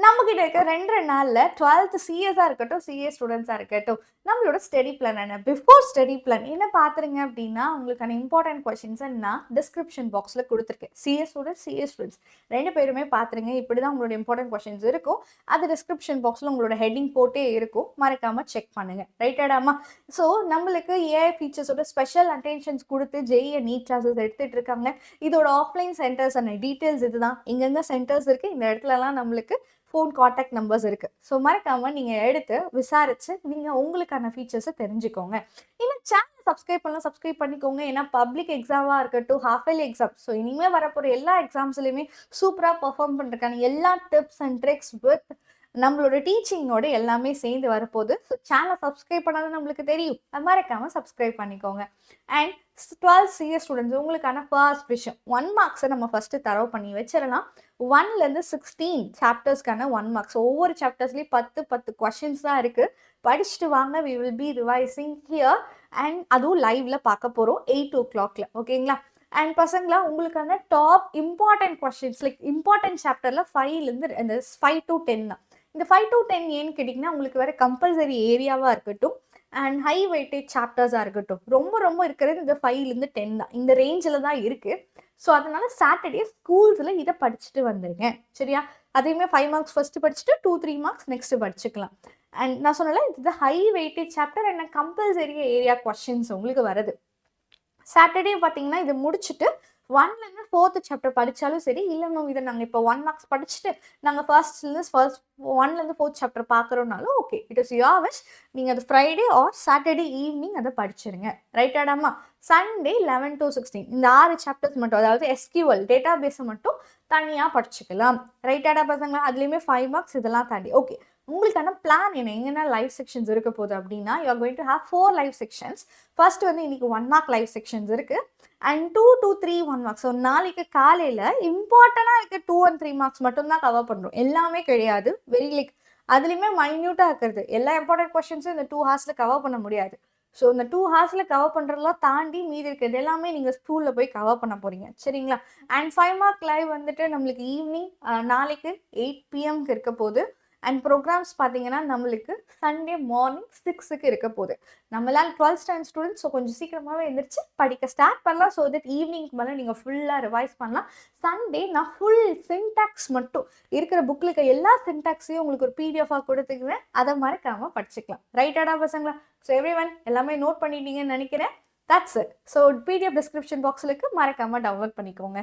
நம்மகிட்ட இருக்க 2 நாள்ல 12th சிஎஸ்ஸா இருக்கட்டும், சிஏ ஸ்டூடெண்ட்ஸா இருக்கட்டும், நம்மளோட ஸ்டடி பிளான் என்ன? பிஃபோர் ஸ்டடி பிளான் என்ன பார்க்குறீங்க அப்படின்னா, உங்களுக்கான இம்பார்ட்டன்ட் கொஸ்டின்ஸை நான் டிஸ்கிரிப்ஷன் பாக்ஸில் கொடுத்துருக்கேன். சிஏ ஸ்டூடெண்ட்ஸ், சிஏ ஸ்டூடெண்ட்ஸ் 2 பேருமே பார்த்துருங்க. இப்படி தான் உங்களோட இம்பார்ட்டன்ட் கொஸ்டின்ஸ் இருக்கும். அது டிஸ்கிரிப்ஷன் பாக்ஸில் உங்களோட ஹெட்டிங் போட்டே இருக்கும். மறக்காமல் செக் பண்ணுங்கள். ரைட்டாடாமா? ஸோ நம்மளுக்கு ஏஐ ஃபீச்சர்ஸோட ஸ்பெஷல் அட்டென்ஷன்ஸ் கொடுத்து ஜெய்ஏ நீட் கிளாஸஸ் எடுத்துகிட்டு இருக்காங்க. இதோட ஆஃப்லைன் சென்டர்ஸ் அண்ட் டீட்டெயில்ஸ் இதுதான். எங்கெங்கே சென்டர்ஸ் இருக்குது, இந்த இடத்துலலாம் நம்மளுக்கு ஃபோன் காண்டாக்ட் நம்பர்ஸ் இருக்குது. ஸோ மறக்காமல் நீங்கள் எடுத்து விசாரித்து நீங்கள் உங்களுக்கான ஃபீச்சர்ஸை தெரிஞ்சுக்கோங்க. இன்னும் சேனல் சப்ஸ்கிரைப் பண்ணலாம், சப்ஸ்கிரைப் பண்ணிக்கோங்க. ஏன்னா பப்ளிக் எக்ஸாமாக இருக்கட்டும், ஹாஃப் இயர்லி எக்ஸாம், ஸோ இனிமேல் வரப்போகிற எல்லா எக்ஸாம்ஸ்லையுமே சூப்பராக பர்ஃபார்ம் பண்ணுறதுக்கான எல்லா டிப்ஸ் அண்ட் ட்ரிக்ஸ் வித் நம்மளோட டீச்சிங்கோட எல்லாமே சேர்ந்து வரப்போகுது. ஸோ சேனலை சப்ஸ்கிரைப் பண்ணாலும் நம்மளுக்கு தெரியும். அது மறக்காமல் சப்ஸ்கிரைப் பண்ணிக்கோங்க. அண்ட் 12 சிஎஸ் ஸ்டூடெண்ட்ஸ் உங்களுக்கான ஃபர்ஸ்ட் விஷயம் 1 மார்க்ஸை நம்ம ஃபஸ்ட்டு தரவு பண்ணி வச்சிடலாம். 1லேருந்து 16 சாப்டர்ஸ்க்கான 1 மார்க்ஸ். ஒவ்வொரு சாப்டர்ஸ்லேயும் 10 கொஷின்ஸ் தான் இருக்குது. படிச்சுட்டு வாங்க. We will be revising here and அதுவும் லைவ்ல பார்க்க போகிறோம் 8 o'clockல. ஓகேங்களா? அண்ட் பசங்களா உங்களுக்கான top important questions like important சாப்டரில் 5லேருந்து இந்த 5 to 10 தான். இந்த 5 to 10 ஏன்னு கேட்டிங்கன்னா உங்களுக்கு வேறு கம்பல்சரி ஏரியாவாக இருக்கட்டும் அண்ட் ஹை வெயிட்டேஜ் சாப்டர்ஸாக இருக்கட்டும், ரொம்ப ரொம்ப இருக்கிறது இந்த 5லேருந்து 10 தான். இந்த ரேஞ்சில் தான் இருக்குது. ஸோ அதனால சாட்டர்டே ஸ்கூல்ஸில் இதை படிச்சுட்டு வந்துடுங்க. சரியா? அதையுமே 5 மார்க்ஸ் ஃபஸ்ட்டு படிச்சுட்டு 2-3 மார்க்ஸ் நெக்ஸ்ட்டு படிச்சுக்கலாம். அண்ட் நான் சொன்னல இது ஹை வெயிட்டேஜ் சாப்டர் என்ன கம்பல்சரி ஏரியா கொஸ்டின்ஸ் உங்களுக்கு வருது. சாட்டர்டே பார்த்தீங்கன்னா இது முடிச்சுட்டு 1லேருந்து 4th சாப்டர் படித்தாலும் சரி, இல்லை மேம் இதை நாங்கள் இப்போ 1 மார்க்ஸ் படிச்சுட்டு நாங்கள் ஃபர்ஸ்ட் 1லேருந்து 4th சாப்டர் பார்க்குறோன்னாலும் okay, it is your wish. நீங்கள் அது ஃப்ரைடே ஆர் சாட்டர்டே ஈவினிங் அதை படிச்சிருங்க. ரைட்டாடாமா? சண்டே 11 to 16 இந்த 6 சாப்டர்ஸ் மட்டும், அதாவது எஸ்கியூஎல் டேட்டா பேஸை மட்டும் தனியாக படிச்சுக்கலாம். ரைட்டாடா பசங்களா? அதுலேயுமே 5 மார்க்ஸ் இதெல்லாம் தாண்டி ஓகே. உங்களுக்கான பிளான் என்ன? எங்கன்னா லைவ் செக்ஷன்ஸ் இருக்க போகுது அப்படின்னா you are going to have 4 live sections. First வந்து இன்னைக்கு 1 மார்க் லைவ் செக்ஷன்ஸ் இருக்குது அண்ட் 2 to 3 1 மார்க்ஸ். ஸோ நாளைக்கு காலையில் இம்பார்ட்டண்டாக இருக்க 2 and 3 மார்க்ஸ் மட்டும்தான் கவர் பண்ணுறோம். எல்லாமே கிடையாது. வெரி லைக் அதுலேயுமே மைன்யூட்டாக இருக்கிறது. எல்லா இம்பார்ட்டன்ட் கொஸ்டின்ஸும் இந்த 2 ஹார்ஸில் கவர் பண்ண முடியாது. ஸோ இந்த 2 ஹார்ஸில் கவர் பண்ணுறதெல்லாம் தாண்டி மீதி இருக்கிறது எல்லாமே நீங்கள் ஸ்கூலில் போய் கவர் பண்ண போகிறீங்க. சரிங்களா? அண்ட் 5 மார்க் லைவ் வந்துட்டு நம்மளுக்கு ஈவினிங் நாளைக்கு 8 PM இருக்க போகுது. அண்ட் ப்ரோக்ராம்ஸ் பார்த்தீங்கன்னா நம்மளுக்கு சண்டே மார்னிங் 6க்கு இருக்க போகுது. நம்மளால் 12th ஸ்டாண்டர்ட் ஸ்டூடெண்ட்ஸ், ஸோ கொஞ்சம் சீக்கிரமாகவே எழுந்திரிச்சு படிக்க ஸ்டார்ட் பண்ணலாம். ஸோ தட் ஈவினிங்க்கு மேலே நீங்கள் ஃபுல்லாக ரிவைஸ் பண்ணலாம். சண்டே நான் ஃபுல் சின்டாக்ஸ் மட்டும் இருக்கிற புக்கில் இருக்க எல்லா சின்டாக்ஸையும் உங்களுக்கு ஒரு பிடிஎஃபாக கொடுத்துக்குவேன். அதை மறக்காமல் படிச்சுக்கலாம். ரைட்டாடா பசங்களா? ஸோ எவ்ரிவன் எல்லாமே நோட் பண்ணிட்டீங்கன்னு நினைக்கிறேன். That's it. So PDF description பாக்ஸில் மறக்காமல் டவுன்லோட் பண்ணிக்கோங்க.